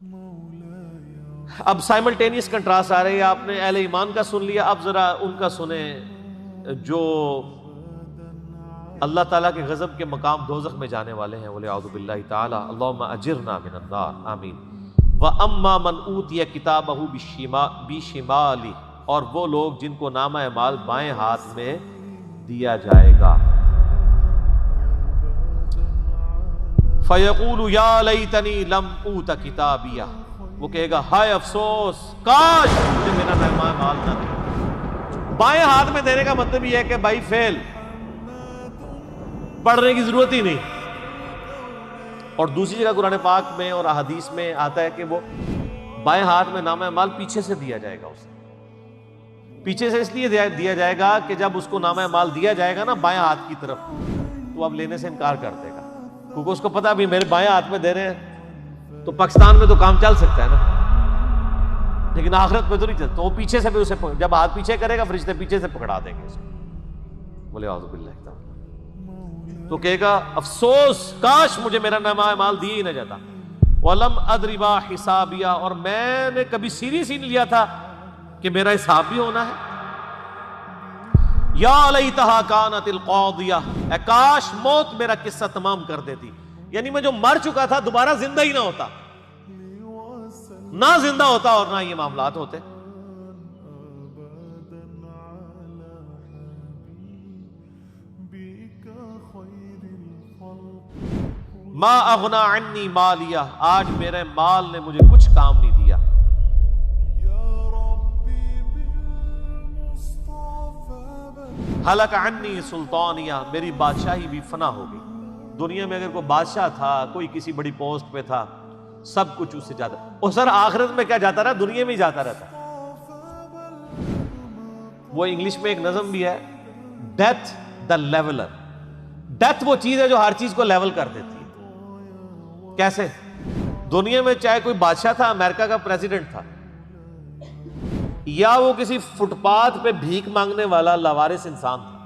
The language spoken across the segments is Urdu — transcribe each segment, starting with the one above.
اب سائملٹینیس کنٹراسٹ آ رہی ہے. آپ نے اہل ایمان کا سن لیا, اب ذرا ان کا سنیں جو اللہ تعالیٰ کے غضب کے مقام دوزخ میں جانے والے ہیں. وَلِعَوْذُ بِاللَّهِ تَعَالَى اللَّهُمَّ أَجِرْنَا مِنَ النَّارِ آمین. وَأَمَّا مَنْ أُوتِيَ كِتَابَهُ بِشِمَالِهِ, اور وہ لوگ جن کو نامہ اعمال بائیں ہاتھ میں دیا جائے گا. فَيَقُولُ يَا لَيْتَنِي لَمْ أُوتَ كِتَابِيَهْ, وہ کہے گا ہائے افسوس, کاش مجھے میرا نامہ اعمال نہ دے. بائیں ہاتھ میں دینے کا مطلب یہ ہے کہ بھائی فیل, پڑھنے کی ضرورت ہی نہیں. اور دوسری جگہ قرآن پاک میں اور احادیث میں آتا ہے کہ وہ بائیں ہاتھ میں نامہ اعمال پیچھے سے دیا جائے گا. اسے پیچھے سے اس لیے دیا جائے گا کہ جب اس کو نامہ اعمال دیا جائے گا نا بائیں ہاتھ کی طرف, تو اب لینے سے انکار کر دے گا, کیونکہ اس کو پتا بھی میرے بائیں ہاتھ میں دے رہے ہیں تو پاکستان میں تو کام چل سکتا ہے نا, لیکن آخرت میں تو نہیں چلتا. تو وہ پیچھے سے بھی اسے جب ہاتھ پیچھے کرے گا فرشتے پیچھے سے پکڑا دیں گے اسے. بولے اعوذ باللہ تعالی. تو کہے گا افسوس, کاش مجھے میرا نامہ اعمال دیا ہی نہ جاتا. وَلَمْ أَدْرِ مَا حِسَابِيَهْ, اور میں نے کبھی سیریس ہی نہیں لیا تھا کہ میرا حساب بھی ہونا ہے. یا لیتہا کانت القاضیہ, اے کاش موت میرا قصہ تمام کر دیتی. یعنی میں جو مر چکا تھا دوبارہ زندہ ہی نہ ہوتا, نہ زندہ ہوتا اور نہ یہ معاملات ہوتے. ما اغنا عنی مالیہ, آج میرے مال نے مجھے کچھ کام نہیں دیا. ہلک عنی سلطانیہ, میری بادشاہی بھی فنا ہو گئی. دنیا میں اگر کوئی بادشاہ تھا, کوئی کسی بڑی پوسٹ پہ تھا, سب کچھ اس سے جاتا. اور سر آخرت میں کیا جاتا رہا, دنیا میں ہی جاتا رہتا. وہ انگلش میں ایک نظم بھی ہے, ڈیتھ دا لیولر. ڈیتھ وہ چیز ہے جو ہر چیز کو لیول کر دیتی ہے. کیسے؟ دنیا میں چاہے کوئی بادشاہ تھا, امریکہ کا پریزیڈنٹ تھا, یا وہ کسی فٹ پاتھ پہ بھیک مانگنے والا لاوارث انسان تھا,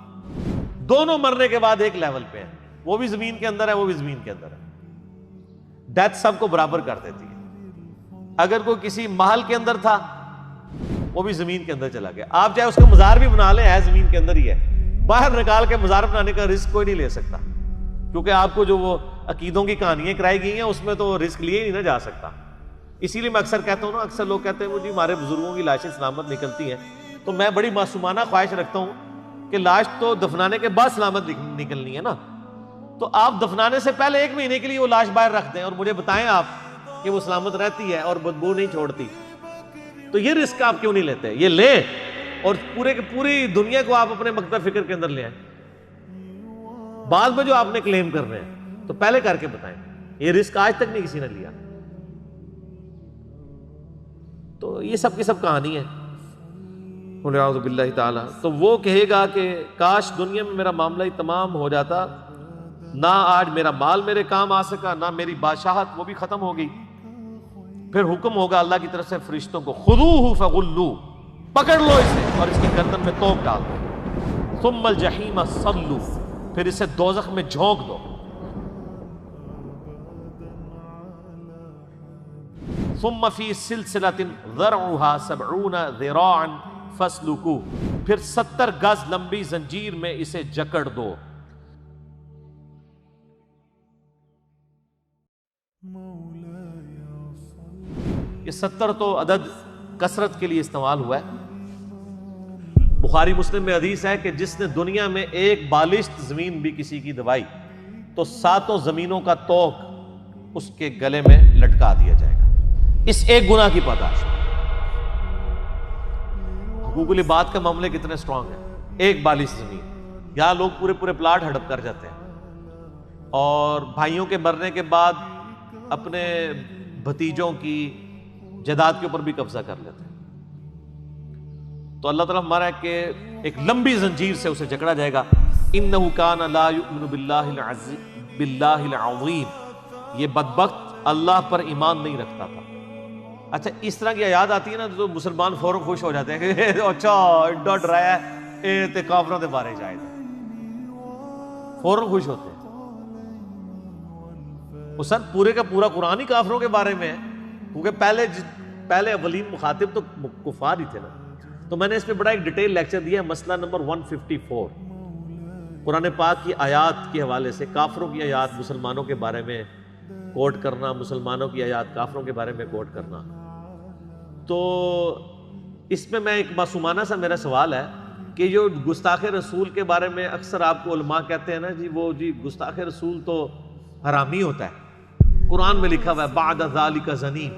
دونوں مرنے کے بعد ایک لیول پہ ہیں. وہ بھی زمین کے اندر ہے, وہ بھی زمین کے اندر ہے. ڈیتھ سب کو برابر کر دیتی ہے. اگر کوئی کسی محل کے اندر تھا, وہ بھی زمین کے اندر چلا گیا. آپ چاہے اس کا مزار بھی بنا لیں, ہے زمین کے اندر ہی ہے, باہر نکال کے مزار بنانے کا رسک کوئی نہیں لے سکتا, کیونکہ آپ کو جو وہ عقیدوں کی کہانیاں کرائی گئی ہیں اس میں تو رسک لیے ہی نہیں نہ جا سکتا. اسی لیے میں اکثر کہتا ہوں نا, اکثر لوگ کہتے ہیں مجھے ہمارے بزرگوں کی لاشیں سلامت نکلتی ہیں, تو میں بڑی معصومانہ خواہش رکھتا ہوں کہ لاش تو دفنانے کے بعد سلامت نکلنی ہے نا, تو آپ دفنانے سے پہلے 1 مہینے کے لیے وہ لاش باہر رکھ دیں اور مجھے بتائیں آپ کہ وہ سلامت رہتی ہے اور بدبو نہیں چھوڑتی. تو یہ رسک آپ کیوں نہیں لیتے؟ یہ لیں اور پوری دنیا کو آپ اپنے مکتب فکر کے اندر لے آئیں. بعد میں جو آپ نے کلیم کر رہے ہیں تو پہلے کر کے بتائیں. یہ رسک آج تک نہیں کسی نے لیا. تو یہ سب کی سب کہانی ہے. اعوذ باللہ تعالی. تو وہ کہے گا کہ کاش دنیا میں میرا معاملہ ہی تمام ہو جاتا, نہ آج میرا مال میرے کام آ سکا, نہ میری بادشاہت وہ بھی ختم ہو گئی. پھر حکم ہوگا اللہ کی طرف سے فرشتوں کو, خذوہ فغلوہ, پکڑ لو اسے اور اس کی گردن میں توپ ڈال دو. ثم الجحیم صلوہ, پھر اسے دوزخ میں جھونک دو. ثم فی سلسلۃ ذرعها 70 ذراعا فاسلکوہ, پھر 70 گز لمبی زنجیر میں اسے جکڑ دو. یہ 70 تو عدد کثرت کے لیے استعمال ہوا ہے. بخاری مسلم میں حدیث ہے کہ جس نے دنیا میں ایک بالشت زمین بھی کسی کی دبائی تو 7 زمینوں کا توق اس کے گلے میں لٹکا دیا جائے گا, اس ایک گناہ کی پاداش. حقوق العباد کا معاملے کتنے سٹرونگ ہیں. ایک بالشت زمین, یہاں لوگ پورے پلاٹ ہڑپ کر جاتے ہیں اور بھائیوں کے مرنے کے بعد اپنے بھتیجوں کی جائیداد کے اوپر بھی قبضہ کر لیتے ہیں. تو اللہ تعالیٰ ہمارا ہے کہ ایک لمبی زنجیر سے اسے جکڑا جائے گا. انہ کان لا یؤمن باللہ العظیم, یہ بدبخت اللہ پر ایمان نہیں رکھتا تھا. اچھا اس طرح کی آیات آتی ہے نا تو مسلمان فوراً خوش ہو جاتے ہیں کہ اچھا ایڈا ڈرایا ہے تے کافروں دے بارے جائے, فوراً خوش ہوتے ہیں. وہ سر پورے کا پورا قرآن ہی کافروں کے بارے میں ہے. کیونکہ پہلے اولین مخاطب تو کفار ہی تھے نا. تو میں نے اس پہ بڑا ایک ڈیٹیل لیکچر دیا ہے, مسئلہ نمبر 154, قرآن پاک کی آیات کے حوالے سے کافروں کی آیات مسلمانوں کے بارے میں کوٹ کرنا, مسلمانوں کی آیات کافروں کے بارے میں کوٹ کرنا. تو اس میں ایک معصومانہ سا میرا سوال ہے کہ جو گستاخ رسول کے بارے میں اکثر آپ کو علماء کہتے ہیں نا جی وہ جی گستاخ رسول تو حرامی ہوتا ہے, قرآن میں لکھا ہوا ہے بعد ذالک زنیم.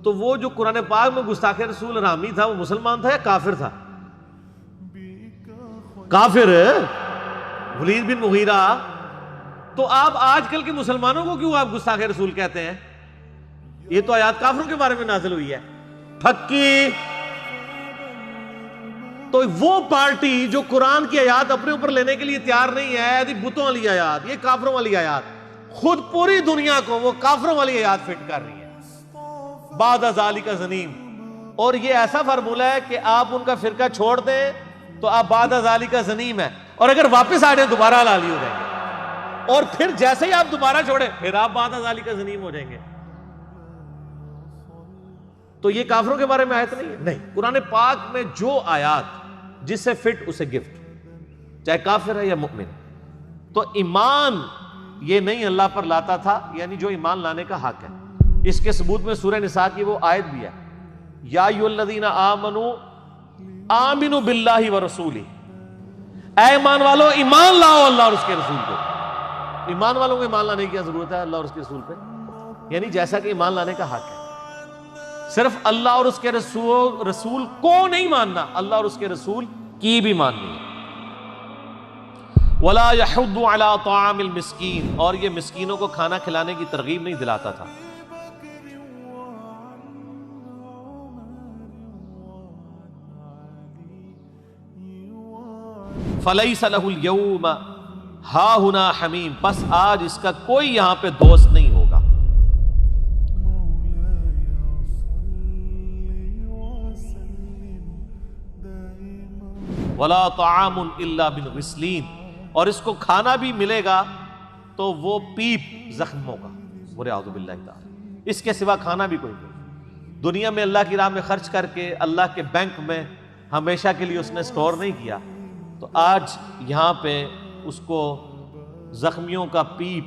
تو وہ جو قرآن پاک میں گستاخ رسول حرامی تھا وہ مسلمان تھا یا کافر تھا؟ کافر, ولید بن مغیرہ. تو آپ آج کل کے مسلمانوں کو کیوں آپ گستاخ رسول کہتے ہیں؟ یہ تو آیات کافروں کے بارے میں نازل ہوئی ہے. پھکی. تو وہ پارٹی جو قرآن کی آیات اپنے اوپر لینے کے لیے تیار نہیں ہے, بتوں والی آیات, یہ کافروں والی آیات, خود پوری دنیا کو وہ کافروں والی آیات فٹ کر رہی ہے بعد ذالک زنیم. اور یہ ایسا فارمولہ ہے کہ آپ ان کا فرقہ چھوڑ دیں تو آپ بعد ذالک زنیم ہے, اور اگر واپس آ جائیں دوبارہ حلالی ہو جائیں گے, اور پھر جیسے ہی آپ دوبارہ چھوڑیں پھر آپ بعد ذالک زنیم ہو جائیں گے. تو یہ کافروں کے بارے میں آیت نہیں ہے, نہیں. قرآن پاک میں جو آیات جس سے فٹ اسے گفٹ, چاہے کافر ہے یا مؤمن. تو ایمان یہ نہیں اللہ پر لاتا تھا, یعنی جو ایمان لانے کا حق ہے. اس کے ثبوت میں سورہ نساء کی وہ آیت بھی ہے, یا ایھا الذین آمنوا آمنوا باللہ ورسولہ, اے ایمان والو ایمان لاؤ اللہ اور اس کے رسول کو. ایمان والوں کو ایمان لانے کی کیا ضرورت ہے اللہ اور اس کے رسول پہ؟ یعنی جیسا کہ ایمان لانے کا حق ہے, صرف اللہ اور اس کے رسول کو نہیں ماننا, اللہ اور اس کے رسول کی بھی ماننی ہے. وَلَا يَحُضُّ عَلَىٰ طَعَامِ الْمِسْكِينِ, اور یہ مسکینوں کو کھانا کھلانے کی ترغیب نہیں دلاتا تھا. فَلَيْسَ لَهُ الْيَوْمَ هَاهُنَا حَمِيمٌ, بس آج اس کا کوئی یہاں پہ دوست نہیں ہوگا. وَلَا طَعَامٌ إِلَّا بِالْغِسْلِينِ, اور اس کو کھانا بھی ملے گا تو وہ پیپ زخموں کا, وَلِعِیاذُ بِاللَّهِ تعالی. اس کے سوا کھانا بھی کوئی نہیں. دنیا میں اللہ کی راہ میں خرچ کر کے اللہ کے بینک میں ہمیشہ کے لیے اس نے سٹور نہیں کیا, تو آج یہاں پہ اس کو زخمیوں کا پیپ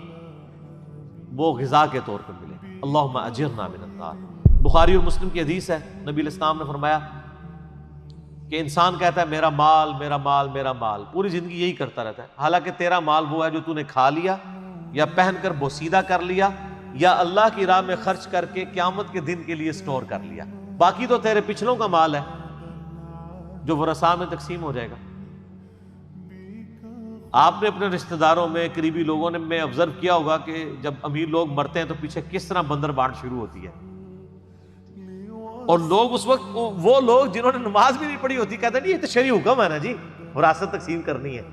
وہ غذا کے طور پر ملے. اللہم اجرنا من النار. بخاری اور مسلم کی حدیث ہے, نبی علیہ السلام نے فرمایا کہ انسان کہتا ہے میرا مال میرا مال میرا مال, پوری زندگی یہی کرتا رہتا ہے, حالانکہ تیرا مال وہ ہے جو تو نے کھا لیا یا پہن کر بوسیدہ کر لیا یا اللہ کی راہ میں خرچ کر کے قیامت کے دن کے لیے سٹور کر لیا. باقی تو تیرے پچھلوں کا مال ہے جو ورثاء میں تقسیم ہو جائے گا. آپ نے اپنے رشتہ داروں میں قریبی لوگوں نے میں آبزرو کیا ہوگا کہ جب امیر لوگ مرتے ہیں تو پیچھے کس طرح بندر بانٹ شروع ہوتی ہے, اور لوگ اس وقت وہ لوگ جنہوں نے نماز بھی نہیں پڑھی ہوتی کہتے ہیں یہ تو شرعی حکم ہے نا جی, وراثت تقسیم کرنی ہے.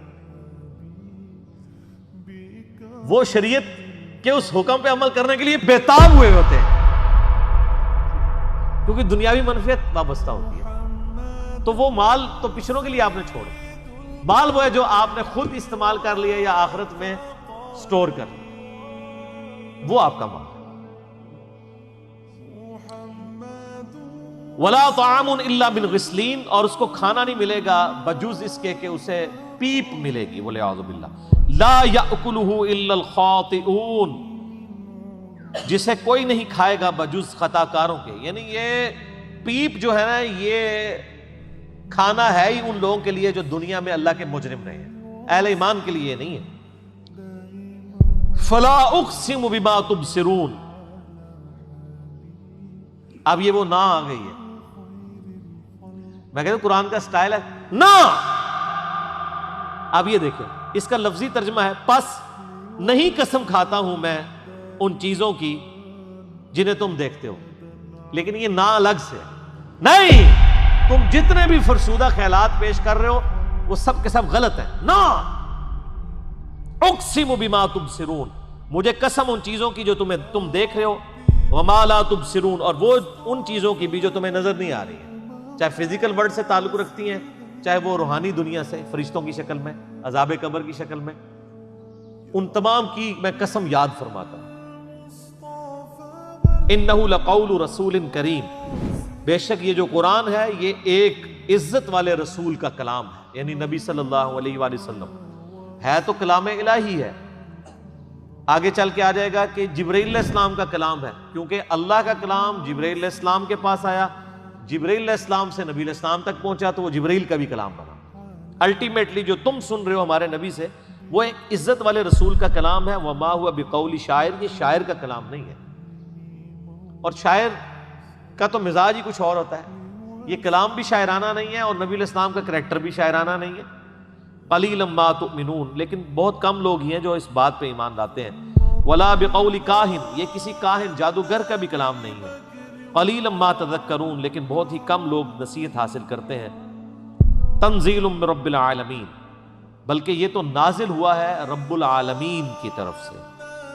وہ شریعت کے اس حکم پہ عمل کرنے کے لیے بےتاب ہوئے ہوتے ہیں کیونکہ دنیاوی منفعت وابستہ ہوتی ہے. تو وہ مال تو پچھلوں کے لیے آپ نے چھوڑا, مال وہ ہے جو آپ نے خود استعمال کر لیا یا آخرت میں سٹور کر لیا, وہ آپ کا مال. وَلَا طَعَامٌ إِلَّا بِالْغِسْلِينِ, اور اس کو کھانا نہیں ملے گا بجوز اس کے کہ اسے پیپ ملے گی. وَلِعِیاذُ بِاللَّهِ لَا يَأْكُلُهُ إِلَّا الْخَاطِئُونَ, جسے کوئی نہیں کھائے گا بجوز خطا کاروں کے. یعنی یہ پیپ جو ہے نا یہ کھانا ہے ہی ان لوگوں کے لیے جو دنیا میں اللہ کے مجرم رہے ہیں, اہل ایمان کے لیے نہیں ہے. فَلَا أُقْسِمُ بِمَا تُبْصِرُونَ, اب یہ وہ نہ آ گئی ہے. میں کہتا ہوں قرآن کا سٹائل ہے نا. اب یہ دیکھیں اس کا لفظی ترجمہ ہے پس نہیں قسم کھاتا ہوں میں ان چیزوں کی جنہیں تم دیکھتے ہو, لیکن یہ نہ الگ سے نہیں, تم جتنے بھی فرسودہ خیالات پیش کر رہے ہو وہ سب کے سب غلط ہیں. نا اقسم بما تبصرون, مجھے قسم ان چیزوں کی جو تم دیکھ رہے ہو, وما لا تبصرون, اور وہ ان چیزوں کی بھی جو تمہیں نظر نہیں آ رہی ہیں, چاہے فزیکل ورلڈ سے تعلق رکھتی ہیں چاہے وہ روحانی دنیا سے فرشتوں کی شکل میں, عذاب قبر کی شکل میں, ان تمام کی میں قسم یاد فرماتا ہوں. انہ لقول رسول کریم، بے شک یہ جو قرآن ہے یہ ایک عزت والے رسول کا کلام ہے، یعنی نبی صلی اللہ علیہ وآلہ وسلم ہے تو کلام الہی ہے۔ آگے چل کے آ جائے گا کہ جبرائیل علیہ السلام کا کلام ہے، کیونکہ اللہ کا کلام جبرائیل علیہ السلام کے پاس آیا، جبرائیل علیہ السلام سے نبی علیہ السلام تک پہنچا تو وہ جبرائیل کا بھی کلام بنا۔ الٹیمیٹلی جو تم سن رہے ہو ہمارے نبی سے وہ ایک عزت والے رسول کا کلام ہے۔ وما ہوا بقول شاعر، یہ شاعر کا کلام نہیں ہے، اور شاعر کا تو مزاج ہی کچھ اور ہوتا ہے، یہ کلام بھی شاعرانہ نہیں ہے اور نبی علیہ السلام کا کریکٹر بھی شاعرانہ نہیں ہے۔ قلیلا ما تؤمنون، لیکن بہت کم لوگ ہی ہیں جو اس بات پہ ایمان لاتے ہیں۔ ولا بقول کاہن، یہ کسی کاہن جادوگر کا بھی کلام نہیں ہے۔ قلیلا ما تذکرون، لیکن بہت ہی کم لوگ نصیحت حاصل کرتے ہیں۔ تنزیل من رب العالمین، بلکہ یہ تو نازل ہوا ہے رب العالمین کی طرف سے۔